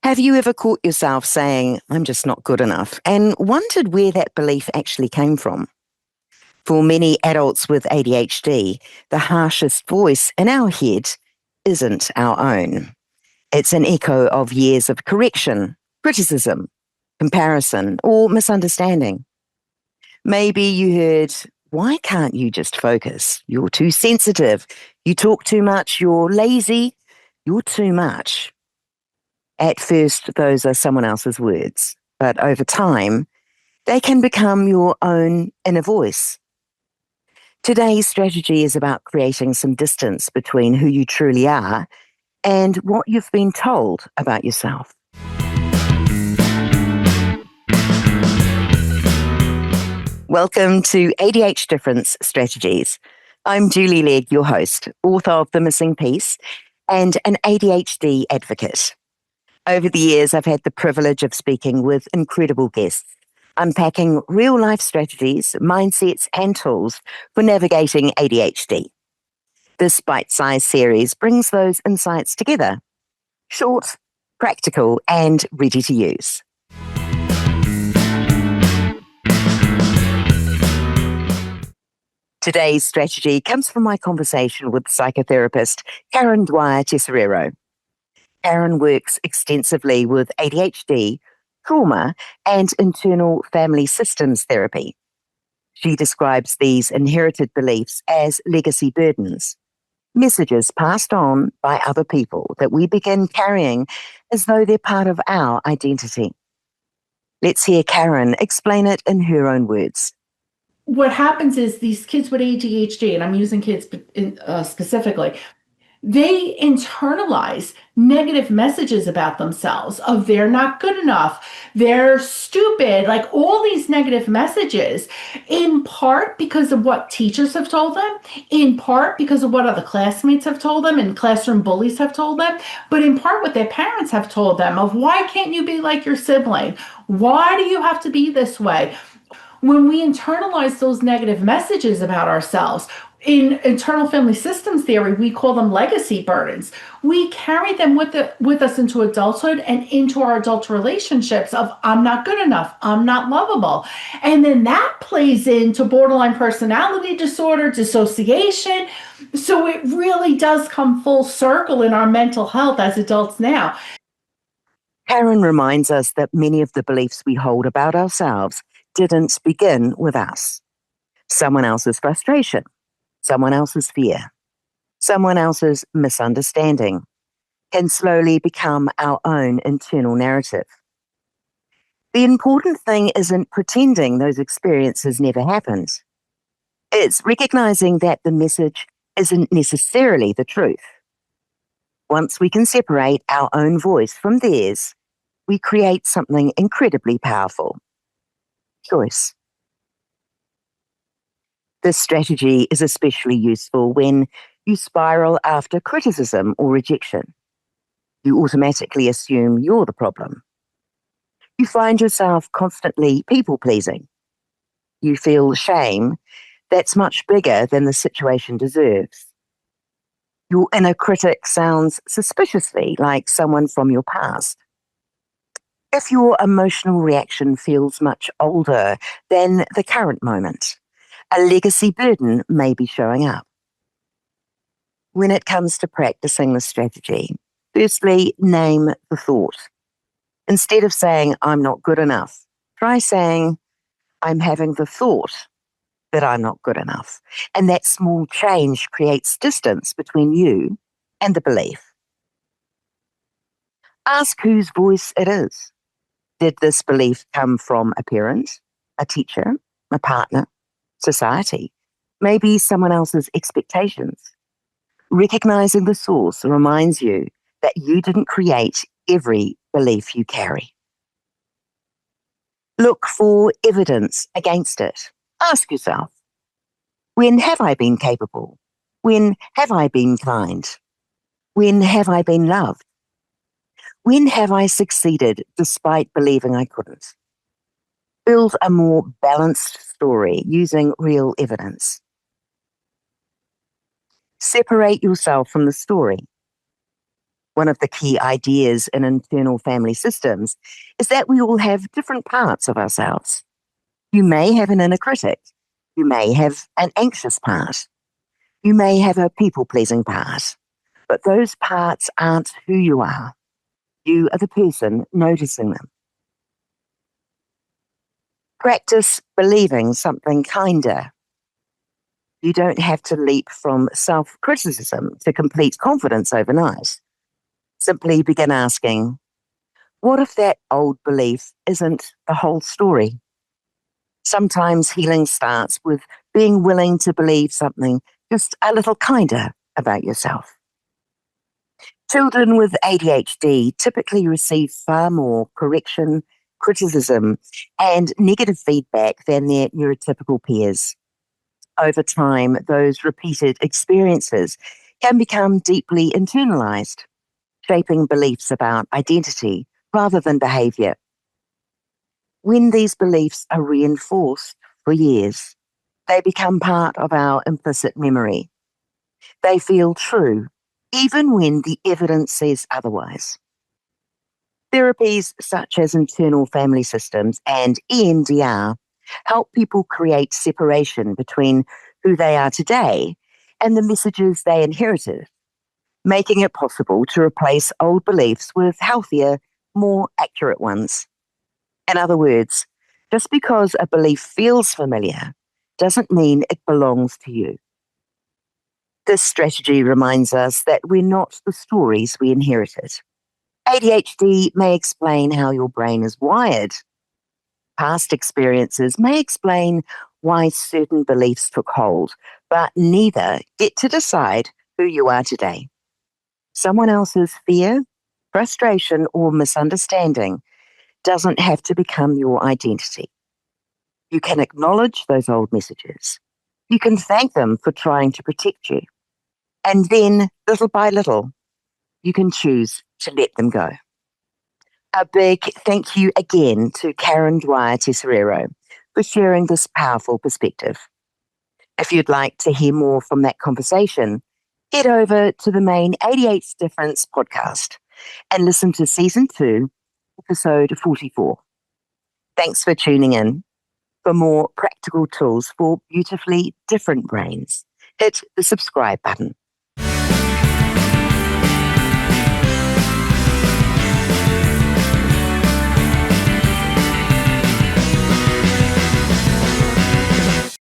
Have you ever caught yourself saying, I'm just not good enough, and wondered where that belief actually came from? For many adults with ADHD, the harshest voice in our head isn't our own. It's an echo of years of correction, criticism, comparison, or misunderstanding. Maybe you heard, why can't you just focus? You're too sensitive. You talk too much. You're lazy. You're too much. At first, those are someone else's words, but over time, they can become your own inner voice. Today's strategy is about creating some distance between who you truly are and what you've been told about yourself. Welcome to ADHD Difference Strategies. I'm Julie Legg, your host, author of The Missing Piece, and an ADHD advocate. Over the years, I've had the privilege of speaking with incredible guests, unpacking real-life strategies, mindsets, and tools for navigating ADHD. This bite-sized series brings those insights together, short, practical, and ready to use. Today's strategy comes from my conversation with psychotherapist Karen Dwyer-Tesoriero. Karen works extensively with ADHD, trauma, and internal family systems therapy. She describes these inherited beliefs as legacy burdens, messages passed on by other people that we begin carrying as though they're part of our identity. Let's hear Karen explain it in her own words. What happens is these kids with ADHD, and I'm using kids specifically, they internalize negative messages about themselves of they're not good enough, they're stupid, like all these negative messages, in part because of what teachers have told them, in part because of what other classmates have told them and classroom bullies have told them, but in part what their parents have told them of why can't you be like your sibling? Why do you have to be this way? When we internalize those negative messages about ourselves, in internal family systems theory, we call them legacy burdens. We carry them with us into adulthood and into our adult relationships of I'm not good enough, I'm not lovable. And then that plays into borderline personality disorder, dissociation. So it really does come full circle in our mental health as adults now. Karen reminds us that many of the beliefs we hold about ourselves didn't begin with us. Someone else's frustration, someone else's fear, someone else's misunderstanding can slowly become our own internal narrative. The important thing isn't pretending those experiences never happened. It's recognizing that the message isn't necessarily the truth. Once we can separate our own voice from theirs, we create something incredibly powerful. Choice. This strategy is especially useful when you spiral after criticism or rejection. You automatically assume you're the problem. You find yourself constantly people-pleasing. You feel shame that's much bigger than the situation deserves. Your inner critic sounds suspiciously like someone from your past. If your emotional reaction feels much older than the current moment, a legacy burden may be showing up. When it comes to practicing the strategy, firstly, name the thought. Instead of saying, I'm not good enough, try saying, I'm having the thought that I'm not good enough. And that small change creates distance between you and the belief. Ask whose voice it is. Did this belief come from a parent, a teacher, a partner, society, maybe someone else's expectations? Recognizing the source reminds you that you didn't create every belief you carry. Look for evidence against it. Ask yourself, when have I been capable? When have I been kind? When have I been loved? When have I succeeded despite believing I couldn't? Build a more balanced story using real evidence. Separate yourself from the story. One of the key ideas in internal family systems is that we all have different parts of ourselves. You may have an inner critic. You may have an anxious part. You may have a people pleasing part. But those parts aren't who you are. You are the person noticing them. Practice believing something kinder. You don't have to leap from self criticism to complete confidence overnight. Simply begin asking, what if that old belief isn't the whole story? Sometimes healing starts with being willing to believe something just a little kinder about yourself. Children with ADHD typically receive far more correction, criticism, and negative feedback than their neurotypical peers. Over time, those repeated experiences can become deeply internalized, shaping beliefs about identity rather than behavior. When these beliefs are reinforced for years, they become part of our implicit memory. They feel true, even when the evidence says otherwise. Therapies such as internal family systems and EMDR help people create separation between who they are today and the messages they inherited, making it possible to replace old beliefs with healthier, more accurate ones. In other words, just because a belief feels familiar doesn't mean it belongs to you. This strategy reminds us that we're not the stories we inherited. ADHD may explain how your brain is wired. Past experiences may explain why certain beliefs took hold, but neither get to decide who you are today. Someone else's fear, frustration, or misunderstanding doesn't have to become your identity. You can acknowledge those old messages. You can thank them for trying to protect you. And then, little by little, you can choose to let them go. A big thank you again to Karen Dwyer-Tesoriero for sharing this powerful perspective. If you'd like to hear more from that conversation, head over to the main 88 Difference podcast and listen to Season 2, Episode 44. Thanks for tuning in. For more practical tools for beautifully different brains, hit the subscribe button.